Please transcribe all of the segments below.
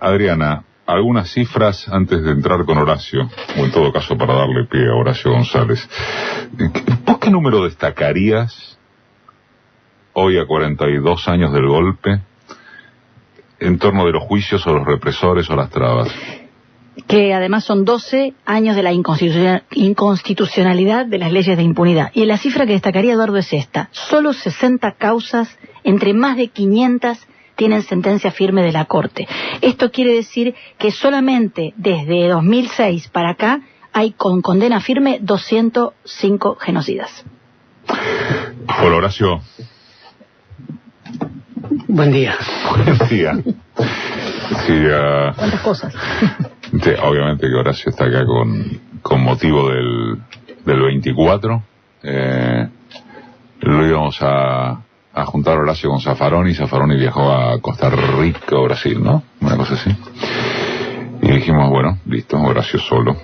Adriana, algunas cifras antes de entrar con Horacio, o en todo caso para darle pie a Horacio González. ¿Vos qué número destacarías hoy a 42 años del golpe en torno de los juicios o los represores o las trabas? Que además son 12 años de la inconstitucionalidad de las leyes de impunidad. Y la cifra que destacaría, Eduardo, es esta: solo 60 causas entre más de 500 tienen sentencia firme de la Corte. Esto quiere decir que solamente desde 2006 para acá hay con condena firme 205 genocidas. Hola, Horacio. Buen día. Buen día. Sí, ¿cuántas cosas? Sí, obviamente que Horacio está acá con motivo del 24. Lo íbamos a juntar a Horacio con Zaffaroni. Zaffaroni viajó a Costa Rica, Brasil, ¿no? Una cosa así. Y dijimos, bueno, listo, Horacio solo.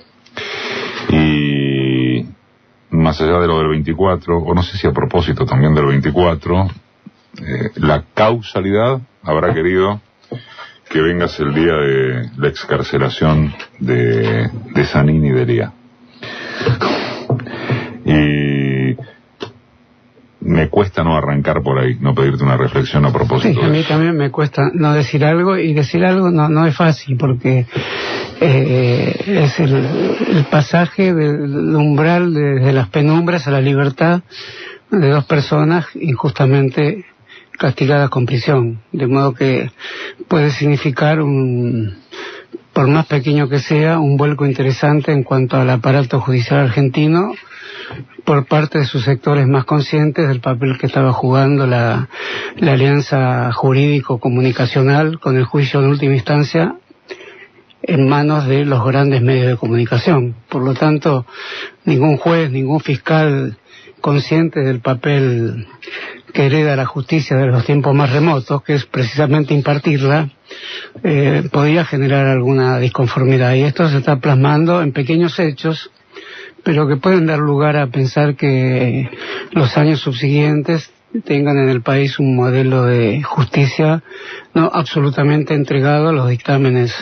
Y más allá de lo del 24, o no sé si a propósito también del 24, la causalidad habrá querido que vengas el día de la excarcelación de Zanini y de Lía. Y me cuesta no arrancar por ahí, no pedirte una reflexión a propósito. Sí, a mí también me cuesta no decir algo, y decir algo no es fácil, porque es el pasaje del umbral de las penumbras a la libertad de dos personas injustamente castigadas con prisión, de modo que puede significar por más pequeño que sea, un vuelco interesante en cuanto al aparato judicial argentino por parte de sus sectores más conscientes del papel que estaba jugando la alianza jurídico-comunicacional con el juicio en última instancia en manos de los grandes medios de comunicación. Por lo tanto, ningún juez, ningún fiscal consciente del papel que hereda la justicia de los tiempos más remotos, que es precisamente impartirla, podía generar alguna disconformidad. Y esto se está plasmando en pequeños hechos, pero que pueden dar lugar a pensar que los años subsiguientes tengan en el país un modelo de justicia no absolutamente entregado a los dictámenes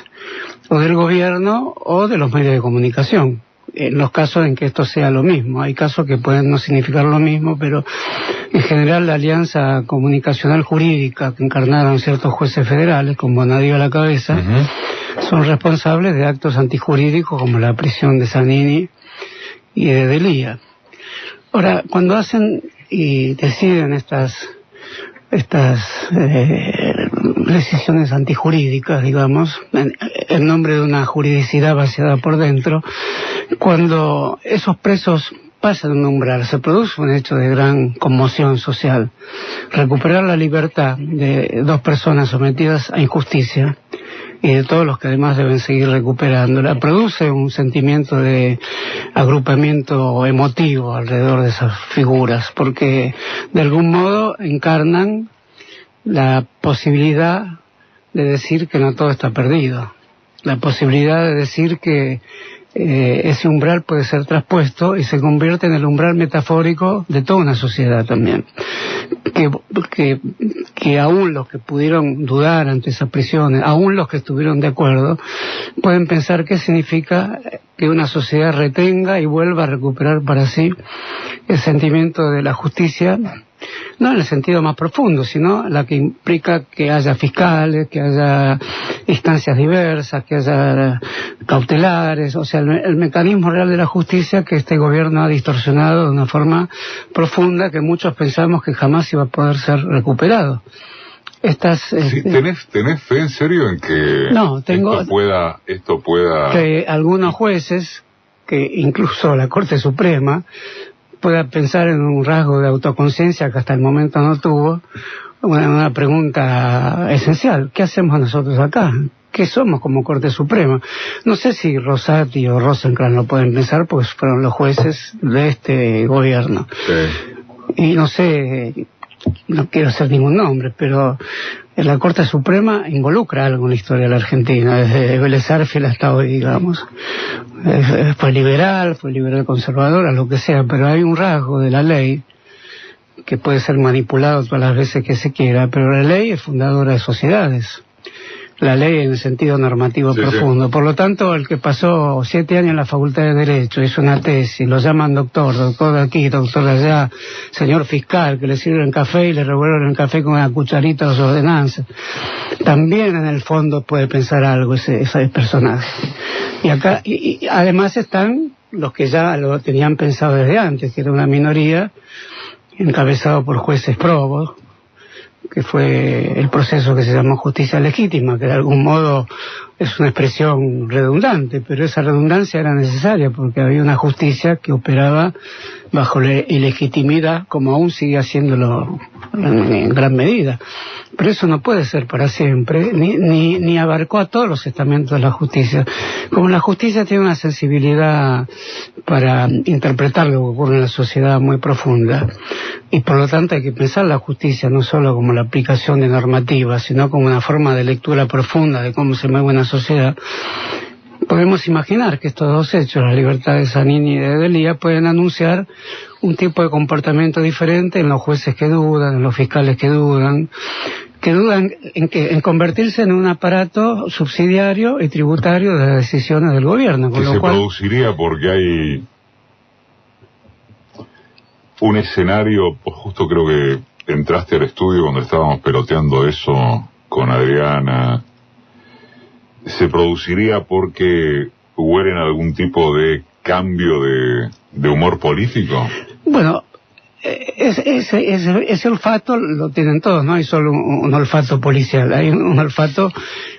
o del gobierno o de los medios de comunicación. En los casos en que esto sea lo mismo. Hay casos que pueden no significar lo mismo, pero en general la alianza comunicacional jurídica que encarnaron ciertos jueces federales, con Bonadío a la cabeza, son responsables de actos antijurídicos como la prisión de Zanini y de Lía. Ahora, cuando hacen y deciden estas decisiones antijurídicas, digamos, en nombre de una juridicidad vaciada por dentro, cuando esos presos pasan un umbral, se produce un hecho de gran conmoción social. Recuperar la libertad de dos personas sometidas a injusticia y de todos los que además deben seguir recuperándola, produce un sentimiento de agrupamiento emotivo alrededor de esas figuras, porque de algún modo encarnan la posibilidad de decir que no todo está perdido, la posibilidad de decir que ese umbral puede ser traspuesto y se convierte en el umbral metafórico de toda una sociedad también. Que aún los que pudieron dudar ante esas prisiones, aún los que estuvieron de acuerdo, pueden pensar qué significa que una sociedad retenga y vuelva a recuperar para sí el sentimiento de la justicia, no en el sentido más profundo, sino la que implica que haya fiscales, que haya instancias diversas, que haya cautelares, o sea, el mecanismo real de la justicia que este gobierno ha distorsionado de una forma profunda que muchos pensamos que jamás iba a poder ser recuperado. Sí, ¿tenés fe en serio en que esto pueda que algunos jueces, que incluso la Corte Suprema, pueda pensar en un rasgo de autoconciencia que hasta el momento no tuvo, una pregunta esencial: ¿qué hacemos nosotros acá? ¿Qué somos como Corte Suprema? No sé si Rosati o Rosenkrantz lo pueden pensar, pues fueron los jueces de este gobierno. Sí. Y no sé, no quiero hacer ningún nombre, pero la Corte Suprema involucra algo en la historia de la Argentina, desde Vélez Arfiel hasta hoy, digamos. Fue liberal conservadora, lo que sea, pero hay un rasgo de la ley que puede ser manipulado todas las veces que se quiera, pero la ley es fundadora de sociedades. la ley en el sentido normativo profundo. Sí. Por lo tanto, el que pasó 7 años en la Facultad de Derecho, hizo una tesis, lo llaman doctor de aquí, doctor de allá, señor fiscal, que le sirven café y le revuelven el café con una cucharita de sus ordenanzas. También en el fondo puede pensar algo ese personaje. Y acá, y además están los que ya lo tenían pensado desde antes, que era una minoría, encabezado por jueces probos, que fue el proceso que se llamó justicia legítima, que de algún modo es una expresión redundante, pero esa redundancia era necesaria porque había una justicia que operaba bajo la ilegitimidad, como aún sigue haciéndolo en gran medida. Pero eso no puede ser para siempre, ni abarcó a todos los estamentos de la justicia. Como la justicia tiene una sensibilidad para interpretar lo que ocurre en la sociedad muy profunda, y por lo tanto hay que pensar la justicia no solo como la aplicación de normativas, sino como una forma de lectura profunda de cómo se mueve una sociedad. Podemos imaginar que estos dos hechos, la libertad de Zanini y de Delia, pueden anunciar un tipo de comportamiento diferente en los jueces que dudan, en los fiscales que dudan en convertirse en un aparato subsidiario y tributario de las decisiones del gobierno. Que se produciría porque hay un escenario, pues justo creo que entraste al estudio cuando estábamos peloteando eso con Adriana. ¿Se produciría porque huelen algún tipo de cambio de humor político? Bueno, ese olfato lo tienen todos, no hay solo un olfato policial, hay un olfato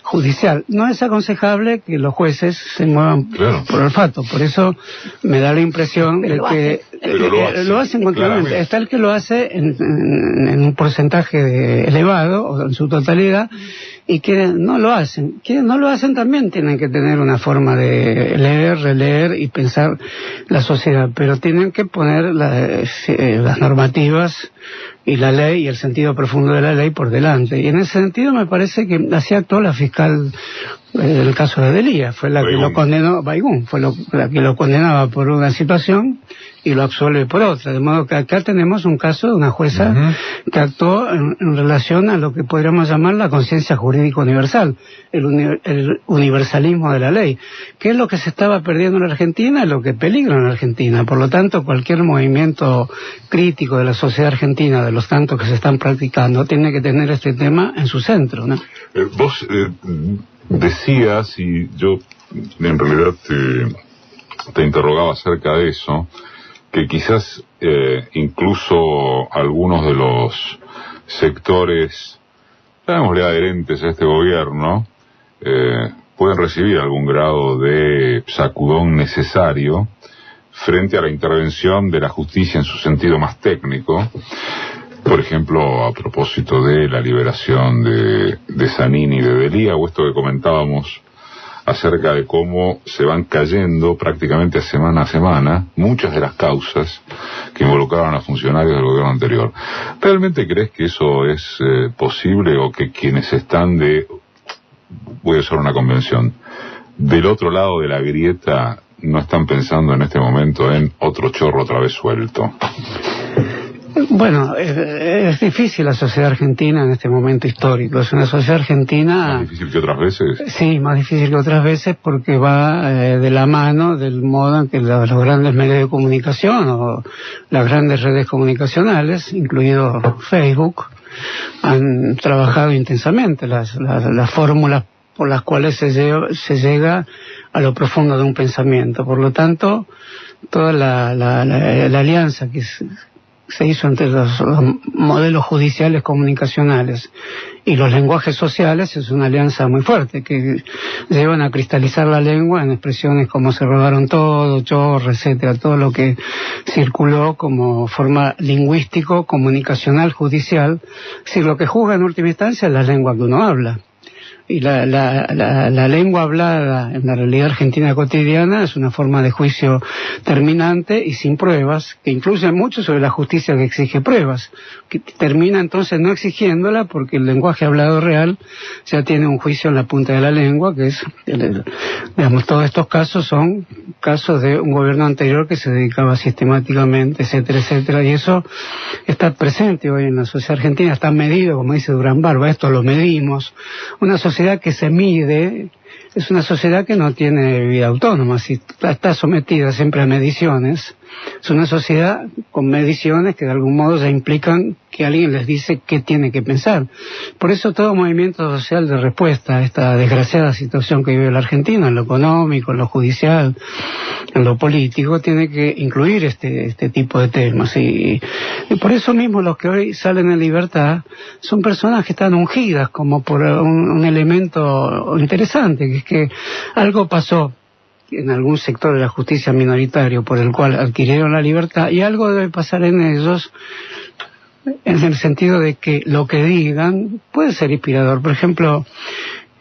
judicial. No es aconsejable que los jueces se muevan por olfato, por eso me da la impresión de que lo hacen continuamente. Está el que lo hace en un porcentaje elevado o en su totalidad, y quienes no lo hacen. Quienes no lo hacen también tienen que tener una forma de leer, releer y pensar la sociedad, pero tienen que poner las normativas y la ley y el sentido profundo de la ley por delante. Y en ese sentido me parece que así actuó la fiscal en el caso de Delia, fue la que lo condenó, Baigún, fue la que lo condenaba por una situación y lo absuelve por otra, de modo que acá tenemos un caso de una jueza que actuó en relación a lo que podríamos llamar la conciencia jurídica universal, el universalismo de la ley, que es lo que se estaba perdiendo en la Argentina y lo que peligra en la Argentina. Por lo tanto, cualquier movimiento crítico de la sociedad argentina, de los tantos que se están practicando, tiene que tener este tema en su centro, ¿no? Vos decías, y yo en realidad te interrogaba acerca de eso, que quizás incluso algunos de los sectores, llamémosle adherentes a este gobierno, pueden recibir algún grado de sacudón necesario frente a la intervención de la justicia en su sentido más técnico. Por ejemplo, a propósito de la liberación de Zanini y de Delia, o esto que comentábamos acerca de cómo se van cayendo prácticamente semana a semana muchas de las causas que involucraban a funcionarios del gobierno anterior. ¿Realmente crees que eso es posible, o que quienes están voy a usar una convención, del otro lado de la grieta no están pensando en este momento en otro chorro otra vez suelto? Bueno, es difícil la sociedad argentina en este momento histórico. Es una sociedad argentina... ¿Más difícil que otras veces? Sí, más difícil que otras veces porque va de la mano del modo en que los grandes medios de comunicación o las grandes redes comunicacionales, incluido Facebook, han trabajado intensamente las fórmulas por las cuales se llega a lo profundo de un pensamiento. Por lo tanto, toda la alianza que se hizo entre los modelos judiciales comunicacionales y los lenguajes sociales es una alianza muy fuerte, que llevan a cristalizar la lengua en expresiones como se robaron todo, chorro, etcétera, todo lo que circuló como forma lingüístico, comunicacional, judicial. Es decir, lo que juzga en última instancia es la lengua que uno habla. Y la lengua hablada en la realidad argentina cotidiana es una forma de juicio terminante y sin pruebas, que influye mucho sobre la justicia que exige pruebas, que termina entonces no exigiéndola porque el lenguaje hablado real ya tiene un juicio en la punta de la lengua, que es, digamos, todos estos casos son casos de un gobierno anterior que se dedicaba sistemáticamente, etcétera, etcétera, y eso está presente hoy en la sociedad argentina, está medido, como dice Durán Barba, esto lo medimos, una sociedad sociedad que se mide es una sociedad que no tiene vida autónoma, si está sometida siempre a mediciones. Es una sociedad con mediciones que de algún modo ya implican que alguien les dice qué tiene que pensar. Por eso todo movimiento social de respuesta a esta desgraciada situación que vive la Argentina, en lo económico, en lo judicial, en lo político, tiene que incluir este tipo de temas. Y por eso mismo los que hoy salen en libertad son personas que están ungidas como por un elemento interesante, que es que algo pasó en algún sector de la justicia minoritario por el cual adquirieron la libertad, y algo debe pasar en ellos en el sentido de que lo que digan puede ser inspirador. Por ejemplo,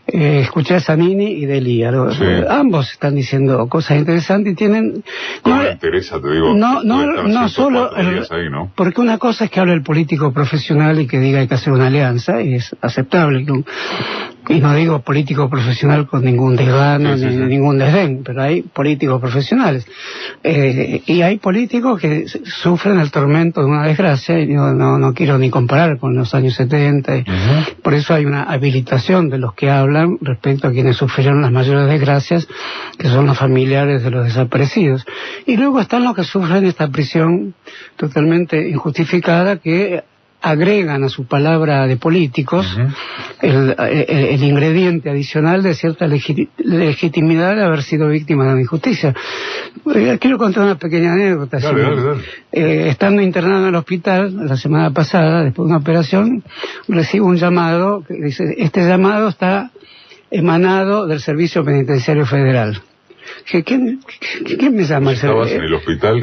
escuché a Zanini y Delia, sí. Ambos están diciendo cosas interesantes y tienen... ¿Cómo le interesa, te digo? No solo... Ahí, ¿no? Porque una cosa es que hable el político profesional y que diga hay que hacer una alianza, y es aceptable. Y no digo político profesional con ningún desgano ni ningún desdén, pero hay políticos profesionales. Y hay políticos que sufren el tormento de una desgracia, y no quiero ni comparar con los años 70. Por eso hay una habilitación de los que hablan respecto a quienes sufrieron las mayores desgracias, que son los familiares de los desaparecidos. Y luego están los que sufren esta prisión totalmente injustificada, que agregan a su palabra de políticos el ingrediente adicional de cierta legitimidad de haber sido víctima de una injusticia. Quiero contar una pequeña anécdota. Dale. Estando internado en el hospital la semana pasada, después de una operación, recibo un llamado que dice: este llamado está emanado del Servicio Penitenciario Federal. ¿Quién me llama? ¿Estabas en el hospital?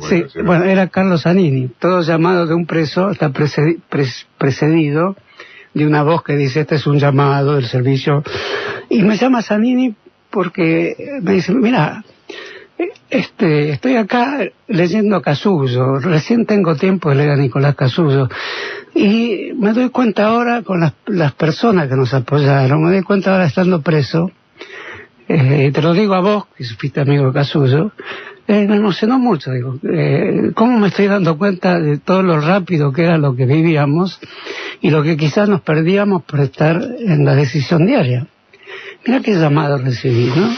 Sí, bueno, era Carlos Zanini. Todo llamado de un preso está precedido de una voz que dice: este es un llamado del servicio. Y me llama Zanini porque me dice: mira, estoy acá leyendo a Casullo, recién tengo tiempo de leer a Nicolás Casullo, y me doy cuenta ahora con las personas que nos apoyaron, me doy cuenta ahora estando preso. Te lo digo a vos, que fuiste amigo de Casullo, me emocionó mucho, digo, cómo me estoy dando cuenta de todo lo rápido que era lo que vivíamos y lo que quizás nos perdíamos por estar en la decisión diaria. Mira qué llamado recibí, ¿no?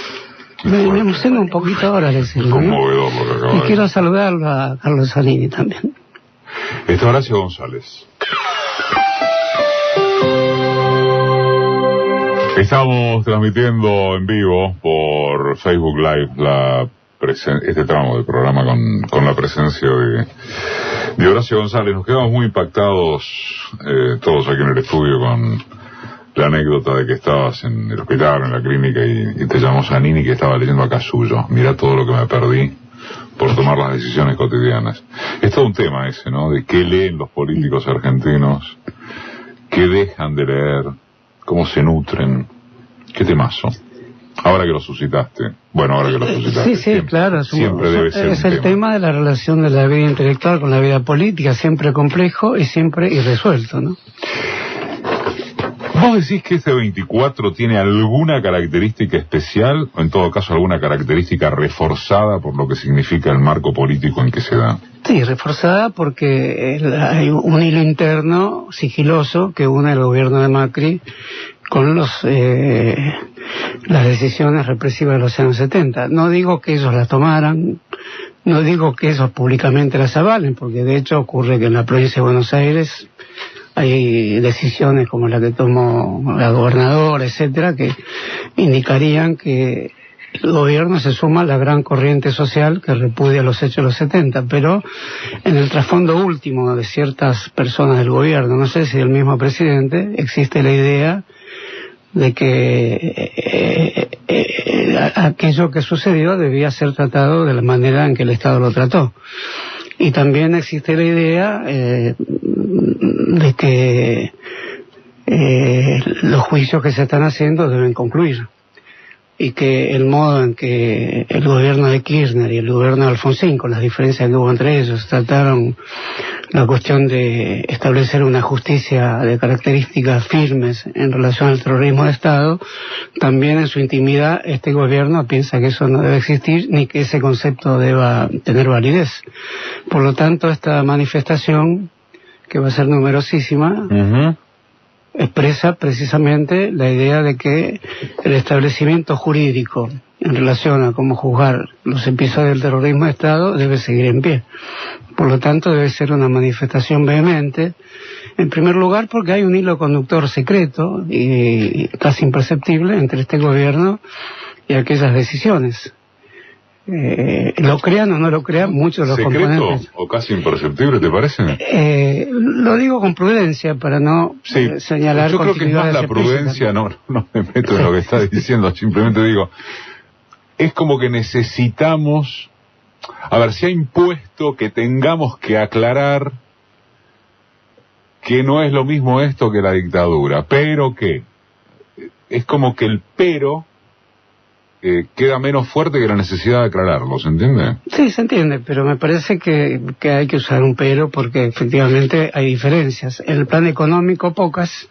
Me emociona un poquito ahora decirlo, ¿no? Y quiero saludarlo a Carlos Zanini también. Horacio González. Estamos transmitiendo en vivo por Facebook Live este tramo del programa con la presencia de Horacio González. Nos quedamos muy impactados todos aquí en el estudio con la anécdota de que estabas en el hospital, en la clínica, y te llamó Zanini, que estaba leyendo a Casullo. Mirá todo lo que me perdí por tomar las decisiones cotidianas. Es todo un tema ese, ¿no? De qué leen los políticos argentinos, qué dejan de leer, cómo se nutren. ¿Qué temazo? Ahora que lo suscitaste. Sí, siempre, claro. Siempre debe ser es el tema de la relación de la vida intelectual con la vida política, siempre complejo y siempre irresuelto, ¿no? ¿Vos decís que este 24 tiene alguna característica especial, o en todo caso alguna característica reforzada por lo que significa el marco político en que se da? Sí, reforzada porque hay un hilo interno sigiloso que une el gobierno de Macri con las decisiones represivas de los años 70. No digo que ellos las tomaran, no digo que ellos públicamente las avalen, porque de hecho ocurre que en la provincia de Buenos Aires hay decisiones como la que tomó la gobernadora, etcétera, que indicarían que el gobierno se suma a la gran corriente social que repudia los hechos de los 70, pero en el trasfondo último de ciertas personas del gobierno, no sé si del mismo presidente, existe la idea de que aquello que sucedió debía ser tratado de la manera en que el Estado lo trató. Y también existe la idea de que los juicios que se están haciendo deben concluir, y que el modo en que el gobierno de Kirchner y el gobierno de Alfonsín, con las diferencias que hubo entre ellos, trataron la cuestión de establecer una justicia de características firmes en relación al terrorismo de Estado, también en su intimidad este gobierno piensa que eso no debe existir ni que ese concepto deba tener validez. Por lo tanto, esta manifestación, que va a ser numerosísima, expresa precisamente la idea de que el establecimiento jurídico en relación a cómo juzgar los episodios del terrorismo de Estado debe seguir en pie. Por lo tanto, debe ser una manifestación vehemente, en primer lugar porque hay un hilo conductor secreto y casi imperceptible entre este gobierno y aquellas decisiones. Lo crean o no lo crean, muchos de los componentes. ¿Secreto o casi imperceptible, te parece? Lo digo con prudencia para no señalar. Yo creo que es más la prudencia, no me meto en lo que estás diciendo, simplemente digo, es como que necesitamos, a ver, se ha impuesto que tengamos que aclarar que no es lo mismo esto que la dictadura, pero que es como que el pero queda menos fuerte que la necesidad de aclararlo, ¿se entiende? Sí, se entiende, pero me parece que hay que usar un pero porque efectivamente hay diferencias. En el plan económico, pocas.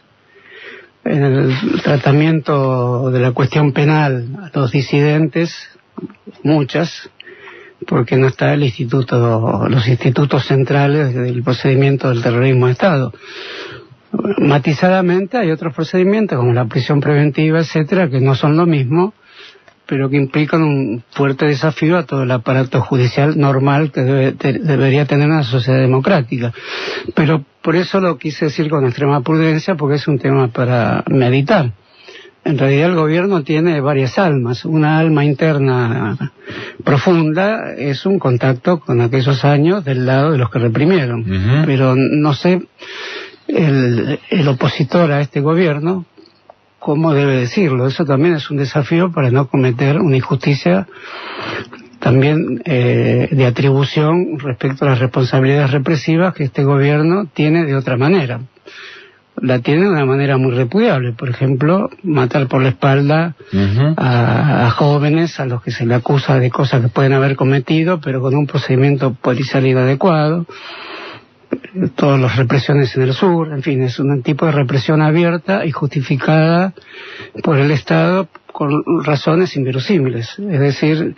En el tratamiento de la cuestión penal a los disidentes, muchas, porque no está los institutos centrales del procedimiento del terrorismo de Estado. Matizadamente hay otros procedimientos como la prisión preventiva, etcétera, que no son lo mismo, pero que implican un fuerte desafío a todo el aparato judicial normal que debería tener una sociedad democrática. Pero por eso lo quise decir con extrema prudencia, porque es un tema para meditar. En realidad el gobierno tiene varias almas. Una alma interna profunda es un contacto con aquellos años del lado de los que reprimieron. Pero no sé, el opositor a este gobierno, ¿cómo debe decirlo? Eso también es un desafío para no cometer una injusticia también de atribución respecto a las responsabilidades represivas que este gobierno tiene de otra manera. La tiene de una manera muy repudiable, por ejemplo, matar por la espalda a jóvenes a los que se le acusa de cosas que pueden haber cometido, pero con un procedimiento policial inadecuado. Todas las represiones en el sur, en fin, es un tipo de represión abierta y justificada por el Estado con razones inverosímiles. Es decir,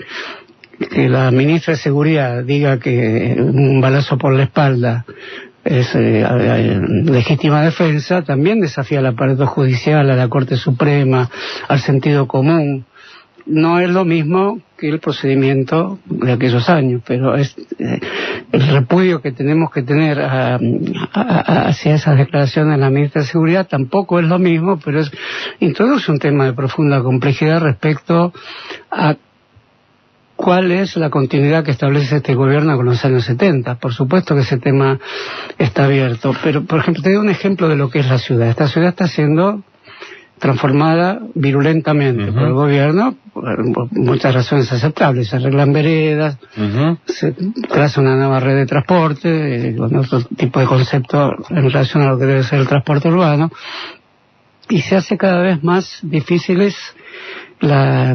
que la ministra de Seguridad diga que un balazo por la espalda es legítima defensa, también desafía al aparato judicial, a la Corte Suprema, al sentido común. No es lo mismo que el procedimiento de aquellos años, pero es el repudio que tenemos que tener hacia esas declaraciones de la ministra de Seguridad tampoco es lo mismo, pero introduce un tema de profunda complejidad respecto a cuál es la continuidad que establece este gobierno con los años 70. Por supuesto que ese tema está abierto, pero por ejemplo te doy un ejemplo de lo que es la ciudad. Esta ciudad está siendo transformada virulentamente por el gobierno, por muchas razones aceptables. Se arreglan veredas, se traza una nueva red de transporte, con otro tipo de concepto en relación a lo que debe ser el transporte urbano, y se hace cada vez más difíciles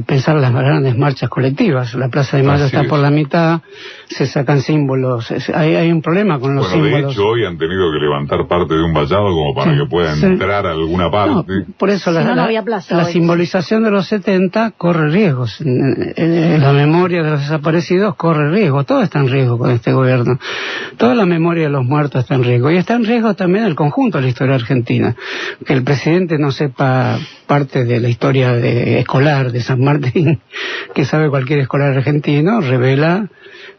pensar las grandes marchas colectivas. La Plaza de Mayo está por la mitad, se sacan símbolos, hay un problema con los símbolos. De hecho hoy han tenido que levantar parte de un vallado como para que puedan entrar a alguna parte. No, por eso no había plaza la hoy. Simbolización de los 70 corre riesgos. La memoria de los desaparecidos corre riesgo. Todo está en riesgo con este gobierno. Toda la memoria de los muertos está en riesgo. Y está en riesgo también el conjunto de la historia argentina. Que el presidente no sepa parte de la historia escolar de San Martín, que sabe cualquier escolar argentino, revela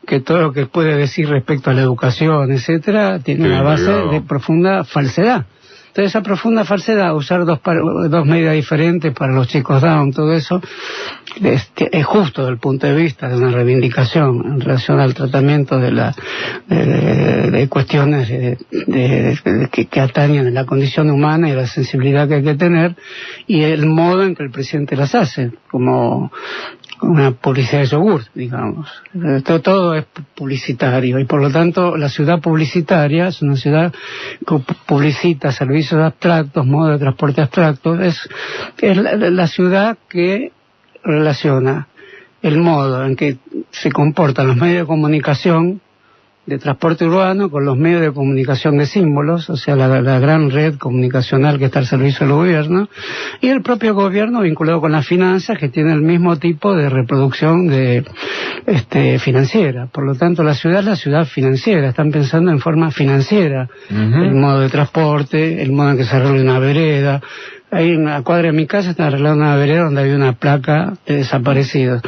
que todo lo que puede decir respecto a la educación, etcétera, tiene una base de profunda falsedad. Entonces esa profunda falsedad, usar dos medidas diferentes para los chicos down, todo eso, es justo desde el punto de vista de una reivindicación en relación al tratamiento de cuestiones que atañen a la condición humana y la sensibilidad que hay que tener, y el modo en que el presidente las hace, como una publicidad de yogur, digamos. Todo es publicitario y por lo tanto la ciudad publicitaria es una ciudad que publicita servicios abstractos, modos de transporte abstractos. Es la ciudad que relaciona el modo en que se comportan los medios de comunicación de transporte urbano con los medios de comunicación de símbolos, o sea, la gran red comunicacional que está al servicio del gobierno, y el propio gobierno vinculado con las finanzas, que tiene el mismo tipo de reproducción de financiera. Por lo tanto, la ciudad es la ciudad financiera, están pensando en forma financiera, el modo de transporte, el modo en que se arregla una vereda. Ahí en la cuadra de mi casa están arreglando una vereda donde había una placa de desaparecidos.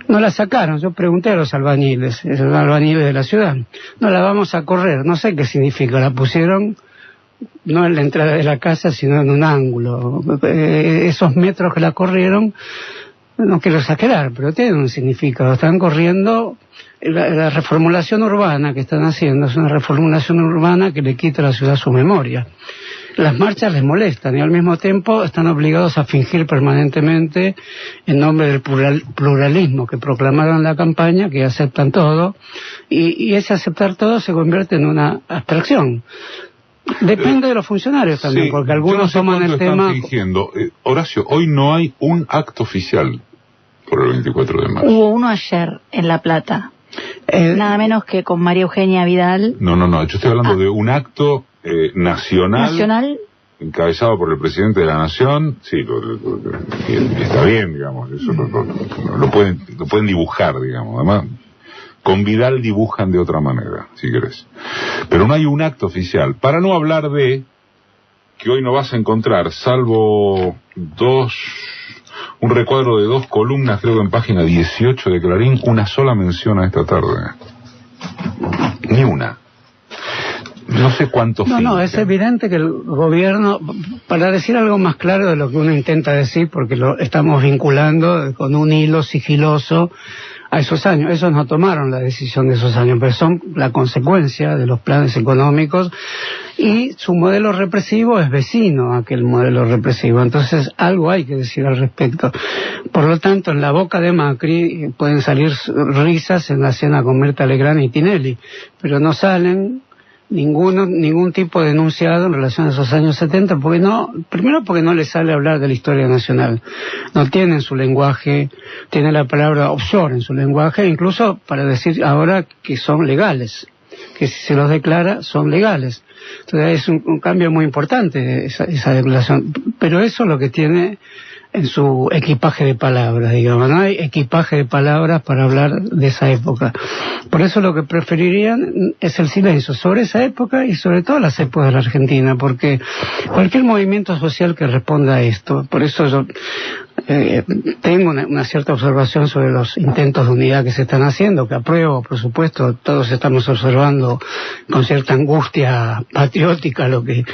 No la sacaron, yo pregunté a los albañiles de la ciudad, no la vamos a correr, no sé qué significa, la pusieron no en la entrada de la casa, sino en un ángulo. Esos metros que la corrieron, no quiero exagerar, pero tienen un significado, están corriendo. La reformulación urbana que están haciendo es una reformulación urbana que le quita a la ciudad su memoria. Las marchas les molestan y al mismo tiempo están obligados a fingir permanentemente en nombre del pluralismo que proclamaron en la campaña, que aceptan todo, y ese aceptar todo se convierte en una abstracción. Depende de los funcionarios también, sí, porque algunos toman el tema... Fingiendo. Horacio, hoy no hay un acto oficial por el 24 de marzo. Hubo uno ayer en La Plata, nada menos que con María Eugenia Vidal. No, yo estoy hablando de un acto nacional encabezado por el presidente de la Nación. Sí, está bien, digamos, eso lo pueden dibujar, digamos. Además, con Vidal dibujan de otra manera, si querés. Pero no hay un acto oficial. Para no hablar de que hoy no vas a encontrar, salvo un recuadro de 2 columnas, creo que en página 18 de Clarín, una sola mención a esta tarde. Ni una. No sé cuánto. No, es evidente que el gobierno, para decir algo más claro de lo que uno intenta decir, porque lo estamos vinculando con un hilo sigiloso a esos años. Esos no tomaron la decisión de esos años, pero son la consecuencia de los planes económicos, y su modelo represivo es vecino a aquel modelo represivo. Entonces algo hay que decir al respecto. Por lo tanto, en la boca de Macri pueden salir risas en la cena con Mirta Legrand y Tinelli, pero no salen ningún tipo de enunciado en relación a esos años 70, primero porque no les sale hablar de la historia nacional, no tienen su lenguaje, tienen la palabra offshore en su lenguaje, incluso para decir ahora que son legales, que si se los declara son legales. Entonces es un cambio muy importante esa declaración, pero eso es lo que tiene en su equipaje de palabras, digamos. No hay equipaje de palabras para hablar de esa época. Por eso lo que preferirían es el silencio sobre esa época y sobre todo las épocas de la Argentina, porque cualquier movimiento social que responda a esto, por eso yo tengo una cierta observación sobre los intentos de unidad que se están haciendo, que apruebo, por supuesto, todos estamos observando con cierta angustia patriótica lo que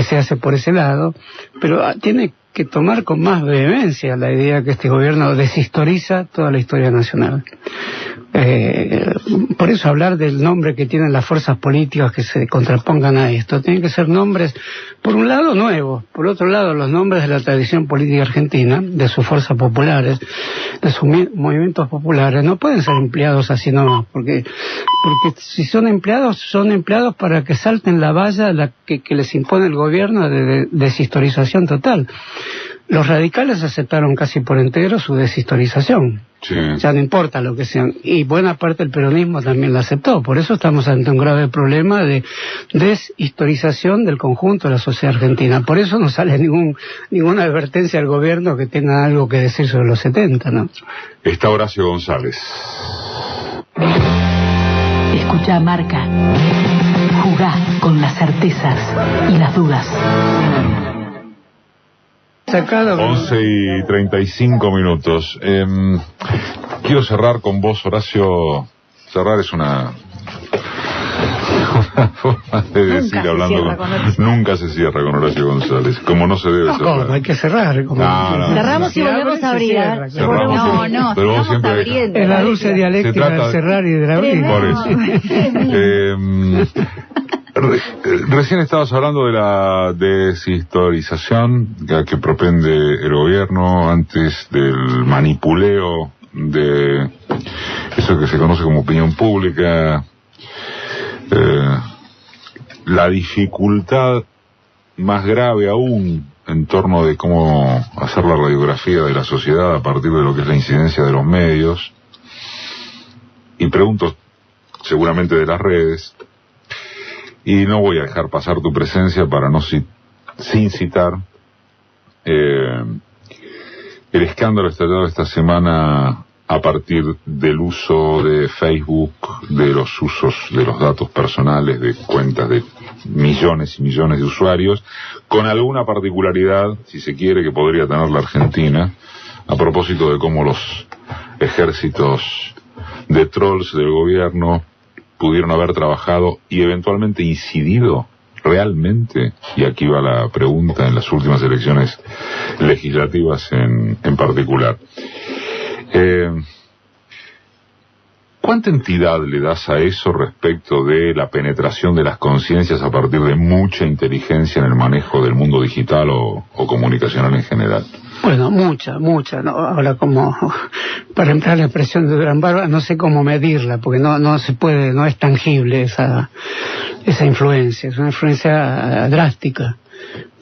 se hace por ese lado, pero tiene que tomar con más vehemencia la idea que este gobierno deshistoriza toda la historia nacional. Por eso hablar del nombre que tienen las fuerzas políticas que se contrapongan a esto, tienen que ser nombres, por un lado, nuevos, por otro lado, los nombres de la tradición política argentina, de sus fuerzas populares, de sus movimientos populares, no pueden ser empleados así nomás, porque si son empleados para que salten la valla que les impone el gobierno de deshistorización total. Los radicales aceptaron casi por entero su deshistorización. Sí. Ya no importa lo que sean. Y buena parte del peronismo también la aceptó. Por eso estamos ante un grave problema de deshistorización del conjunto de la sociedad argentina. Por eso no sale ninguna advertencia al gobierno que tenga algo que decir sobre los 70, ¿no? Está Horacio González. Escucha, Marca. Jugá con las certezas y las dudas. 11:35. Quiero cerrar con vos, Horacio. Cerrar es una forma de decir hablando nunca se cierra con Horacio González, como no se debe cerrar. Hay que cerrar. Cerramos y volvemos a abrir. No, pero vos siempre es la dulce dialéctica del cerrar y del abrir. Por eso. Recién estabas hablando de la deshistorización que propende el gobierno, antes del manipuleo de eso que se conoce como opinión pública, la dificultad más grave aún en torno de cómo hacer la radiografía de la sociedad a partir de lo que es la incidencia de los medios. Y pregunto, seguramente de las redes, y no voy a dejar pasar tu presencia para no sin citar el escándalo estallado esta semana a partir del uso de Facebook, de los usos de los datos personales de cuentas de millones y millones de usuarios, con alguna particularidad, si se quiere, que podría tener la Argentina, a propósito de cómo los ejércitos de trolls del gobierno pudieron haber trabajado y eventualmente incidido realmente, y aquí va la pregunta, en las últimas elecciones legislativas en particular. ¿Cuánta entidad le das a eso respecto de la penetración de las conciencias a partir de mucha inteligencia en el manejo del mundo digital o comunicacional en general? Bueno, mucha, ¿no? Ahora, como para emplear la expresión de Durán Barba, no sé cómo medirla, porque no se puede, no es tangible esa influencia, es una influencia drástica,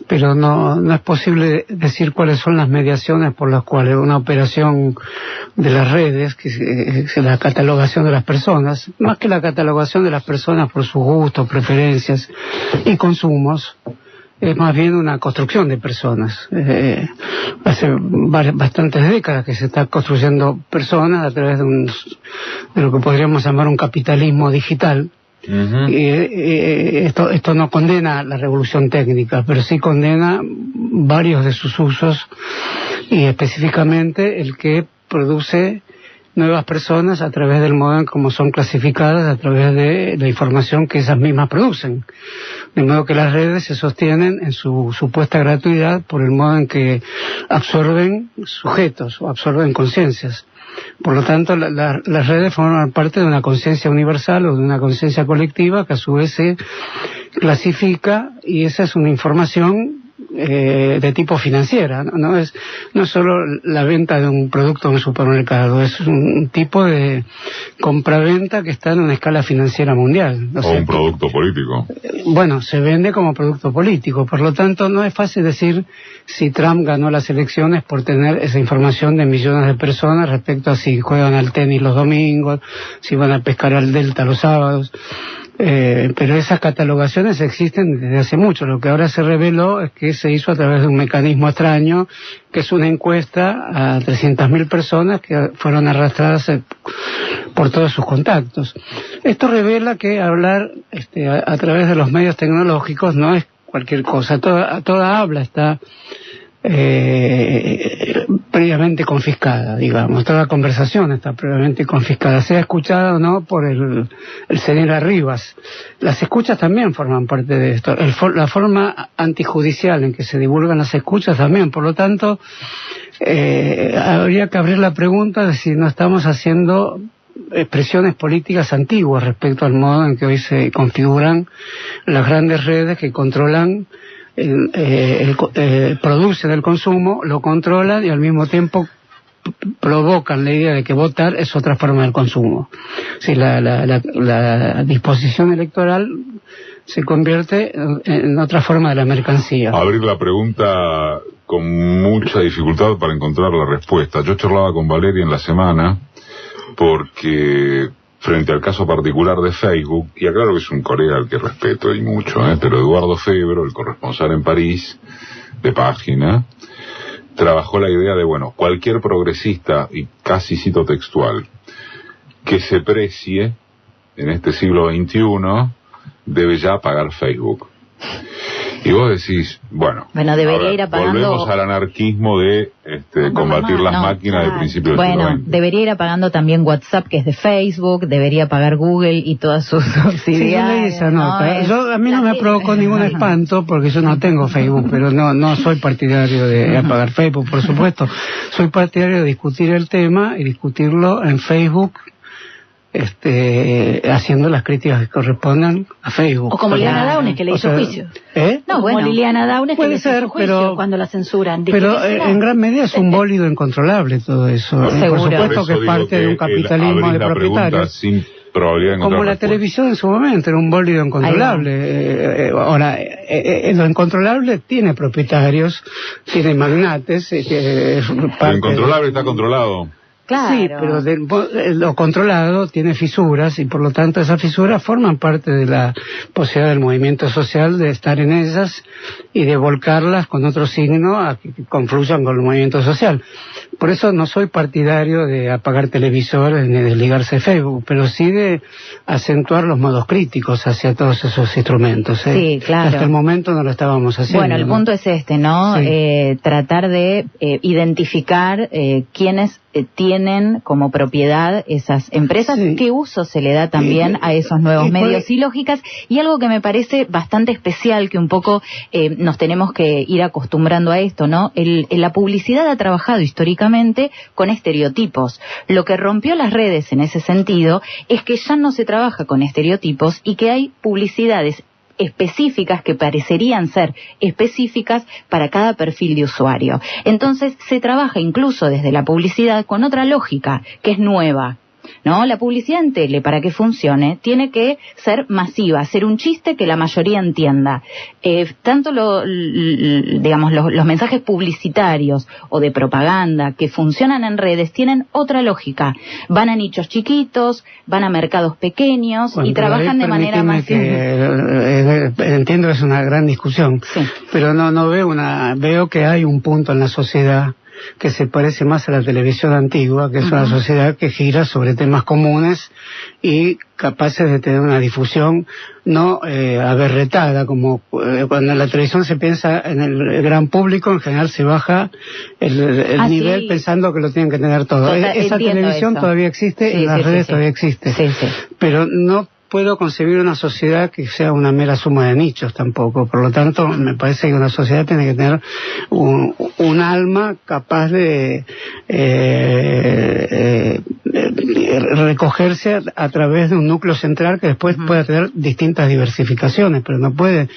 pero no es posible decir cuáles son las mediaciones por las cuales una operación de las redes, que es la catalogación de las personas, más que la catalogación de las personas por sus gustos, preferencias y consumos, es más bien una construcción de personas. Hace bastantes décadas que se está construyendo personas a través de lo que podríamos llamar un capitalismo digital. Uh-huh. Esto no condena la revolución técnica, pero sí condena varios de sus usos, y específicamente el que produce nuevas personas a través del modo en cómo son clasificadas, a través de la información que esas mismas producen. De modo que las redes se sostienen en su supuesta gratuidad por el modo en que absorben sujetos o absorben conciencias. Por lo tanto, las redes forman parte de una conciencia universal o de una conciencia colectiva que a su vez se clasifica, y esa es una información de tipo financiera, no es solo la venta de un producto en un supermercado, es un tipo de compraventa que está en una escala financiera mundial. O un producto político. Bueno, se vende como producto político, por lo tanto no es fácil decir si Trump ganó las elecciones por tener esa información de millones de personas respecto a si juegan al tenis los domingos, si van a pescar al delta los sábados. Pero esas catalogaciones existen desde hace mucho. Lo que ahora se reveló es que se hizo a través de un mecanismo extraño, que es una encuesta a 300.000 personas que fueron arrastradas por todos sus contactos. Esto revela que hablar a través de los medios tecnológicos no es cualquier cosa. Toda habla está previamente confiscada, digamos. Toda conversación está previamente confiscada, sea escuchada o no por el señor Arribas. Las escuchas también forman parte de esto. La forma antijudicial en que se divulgan las escuchas también. Por lo tanto, habría que abrir la pregunta de si no estamos haciendo expresiones políticas antiguas respecto al modo en que hoy se configuran las grandes redes que controlan producen el consumo, lo controlan y al mismo tiempo provocan la idea de que votar es otra forma del consumo. Si la disposición electoral se convierte en otra forma de la mercancía. Abrir la pregunta con mucha dificultad para encontrar la respuesta. Yo charlaba con Valeria en la semana porque frente al caso particular de Facebook, y aclaro que es un colega al que respeto y mucho, pero Eduardo Febro, el corresponsal en París, de Página, trabajó la idea de, bueno, cualquier progresista, y casi cito textual, que se precie en este siglo XXI, debe ya pagar Facebook. Y vos decís, bueno, debería ir apagando. Volvemos al anarquismo de combatir las máquinas del principio del siglo XX. Bueno, debería ir apagando también WhatsApp, que es de Facebook, debería pagar Google y todas sus subsidiarias. Sí, esa nota. A mí no me provocó ningún espanto porque yo no tengo Facebook, pero no soy partidario de apagar Facebook, por supuesto. Soy partidario de discutir el tema y discutirlo en Facebook, haciendo las críticas que correspondan a Facebook. O como Liliana Downes, que le hizo juicio. No, bueno, como Liliana Downes, que le hizo juicio cuando la censuran. Pero en gran medida es un bólido incontrolable todo eso. Seguro. Por supuesto que es parte de un capitalismo de propietarios. Como la televisión en su momento era un bólido incontrolable. Ahora, lo incontrolable tiene propietarios, tiene magnates. Lo incontrolable está controlado. Claro. Sí, pero lo controlado tiene fisuras y por lo tanto esas fisuras forman parte de la posibilidad del movimiento social de estar en ellas y de volcarlas con otro signo a que confluyan con el movimiento social. Por eso no soy partidario de apagar televisores ni de ligarse Facebook, pero sí de acentuar los modos críticos hacia todos esos instrumentos. Sí, claro. Hasta el momento no lo estábamos haciendo. Bueno, el punto es este, ¿no? Sí. Tratar de identificar quiénes tienen como propiedad esas empresas, sí. qué uso se le da también a esos nuevos medios y lógicas, y algo que me parece bastante especial, que un poco nos tenemos que ir acostumbrando a esto, ¿no? La publicidad ha trabajado históricamente con estereotipos. Lo que rompió las redes en ese sentido es que ya no se trabaja con estereotipos y que hay publicidades específicas que parecerían ser específicas para cada perfil de usuario. Entonces se trabaja incluso desde la publicidad con otra lógica que es nueva, ¿no? La publicidad en tele, para que funcione, tiene que ser masiva, ser un chiste que la mayoría entienda. Tanto digamos, los mensajes publicitarios o de propaganda que funcionan en redes tienen otra lógica. Van a nichos chiquitos, van a mercados pequeños, y trabajan de manera más... Entiendo que es una gran discusión, sí. Pero no veo que hay un punto en la sociedad que se parece más a la televisión antigua, que es una sociedad que gira sobre temas comunes y capaces de tener una difusión no aberretada, como cuando en la televisión se piensa en el gran público, en general se baja el nivel sí. Pensando que lo tienen que tener todo. Esa televisión eso. todavía existe, Sí, y las redes todavía existe, sí. Pero no puedo concebir una sociedad que sea una mera suma de nichos tampoco. Por lo tanto, me parece que una sociedad tiene que tener un alma capaz de recogerse a través de un núcleo central que después pueda tener distintas diversificaciones, pero no puede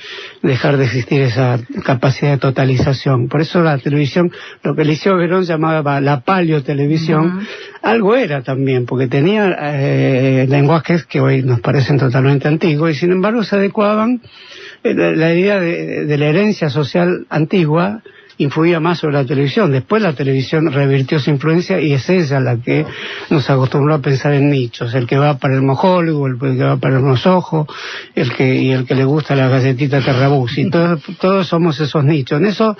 dejar de existir esa capacidad de totalización. Por eso la televisión, lo que Eliseo Verón llamaba la paleotelevisión, algo era también, porque tenía lenguajes que hoy nos parecen totalmente antiguos, y sin embargo se adecuaban. La idea de la herencia social antigua influía más sobre la televisión. Después la televisión revirtió su influencia y es ella la que nos acostumbró a pensar en nichos: el que va para el mojólico, el que va para los ojos, el que le gusta la galletita Terrabús, y todos somos esos nichos. En eso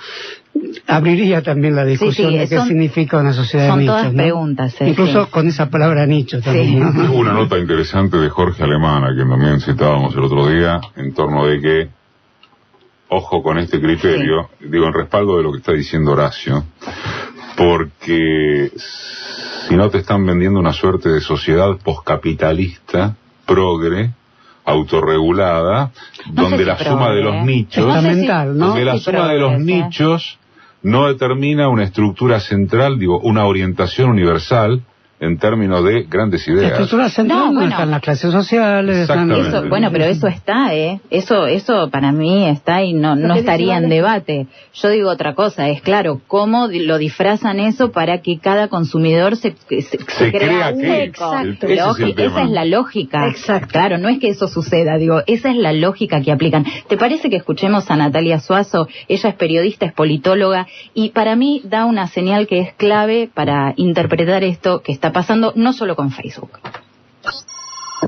abriría también la discusión de qué significa una sociedad de nichos. Son todas preguntas. Incluso con esa palabra nicho también. Hubo una nota interesante de Jorge Alemán, a quien también citábamos el otro día, en torno de que, ojo con este criterio, digo, en respaldo de lo que está diciendo Horacio, porque si no te están vendiendo una suerte de sociedad poscapitalista, progre, autorregulada, donde la suma de los nichos, donde la suma de los nichos no determina una estructura central, digo, una orientación universal en términos de grandes ideas. La estructura central no están las clases sociales. Eso, bueno, pero eso está, Eso para mí está y no estaría en debate. Yo digo otra cosa, es claro, cómo lo disfrazan eso para que cada consumidor se crea un hueco. Esa es la lógica. Exacto. Claro, no es que eso suceda, digo, esa es la lógica que aplican. ¿Te parece que escuchemos a Natalia Suazo? Ella es periodista, es politóloga, y para mí da una señal que es clave para interpretar esto que está pasando no solo con Facebook.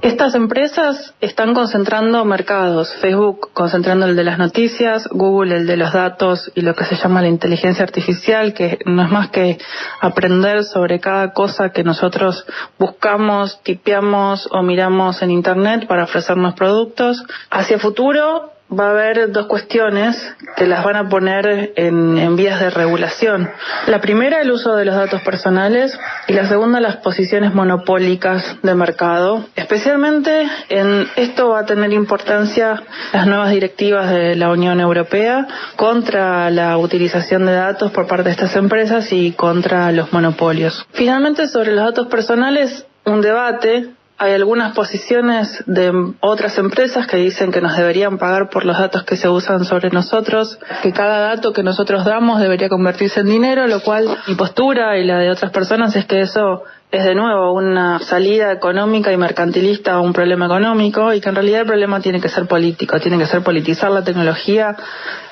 Estas empresas están concentrando mercados. Facebook concentrando el de las noticias, Google el de los datos y lo que se llama la inteligencia artificial, que no es más que aprender sobre cada cosa que nosotros buscamos, tipeamos o miramos en Internet para ofrecernos productos. Hacia futuro va a haber dos cuestiones que las van a poner en vías de regulación. La primera, el uso de los datos personales, y la segunda, las posiciones monopólicas de mercado. Especialmente en esto va a tener importancia las nuevas directivas de la Unión Europea contra la utilización de datos por parte de estas empresas y contra los monopolios. Finalmente, sobre los datos personales, un debate. Hay algunas posiciones de otras empresas que dicen que nos deberían pagar por los datos que se usan sobre nosotros, que cada dato que nosotros damos debería convertirse en dinero, lo cual mi postura y la de otras personas es que eso es de nuevo una salida económica y mercantilista a un problema económico, y que en realidad el problema tiene que ser político, tiene que ser politizar la tecnología,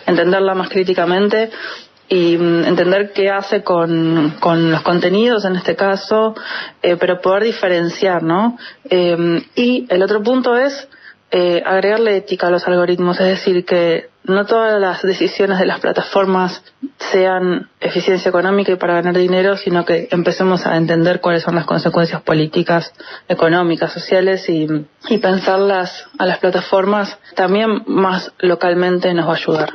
entenderla más críticamente y entender qué hace con los contenidos en este caso, pero poder diferenciar, ¿no? Y el otro punto es agregarle ética a los algoritmos, es decir, que no todas las decisiones de las plataformas sean eficiencia económica y para ganar dinero, sino que empecemos a entender cuáles son las consecuencias políticas, económicas, sociales y pensarlas a las plataformas también más localmente nos va a ayudar.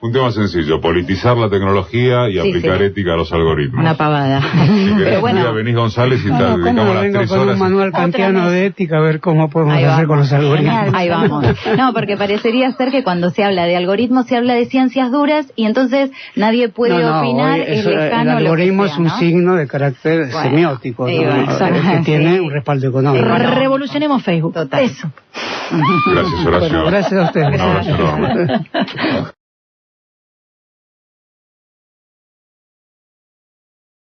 Un tema sencillo, politizar la tecnología y aplicar ética a los algoritmos. Una pavada. Si querés, venís González y te dedicamos las 3 con horas. un manual kantiano de ética a ver cómo podemos hacer con los algoritmos. Ahí vamos. No, porque parecería ser que cuando se habla de algoritmos se habla de ciencias duras y entonces nadie puede opinar, es lejano. El algoritmo lo que sea, es un signo de carácter semiótico, que tiene un respaldo económico. Revolucionemos Facebook. Total. Eso. Gracias, Horacio. Bueno, gracias a ustedes. Un abrazo enorme.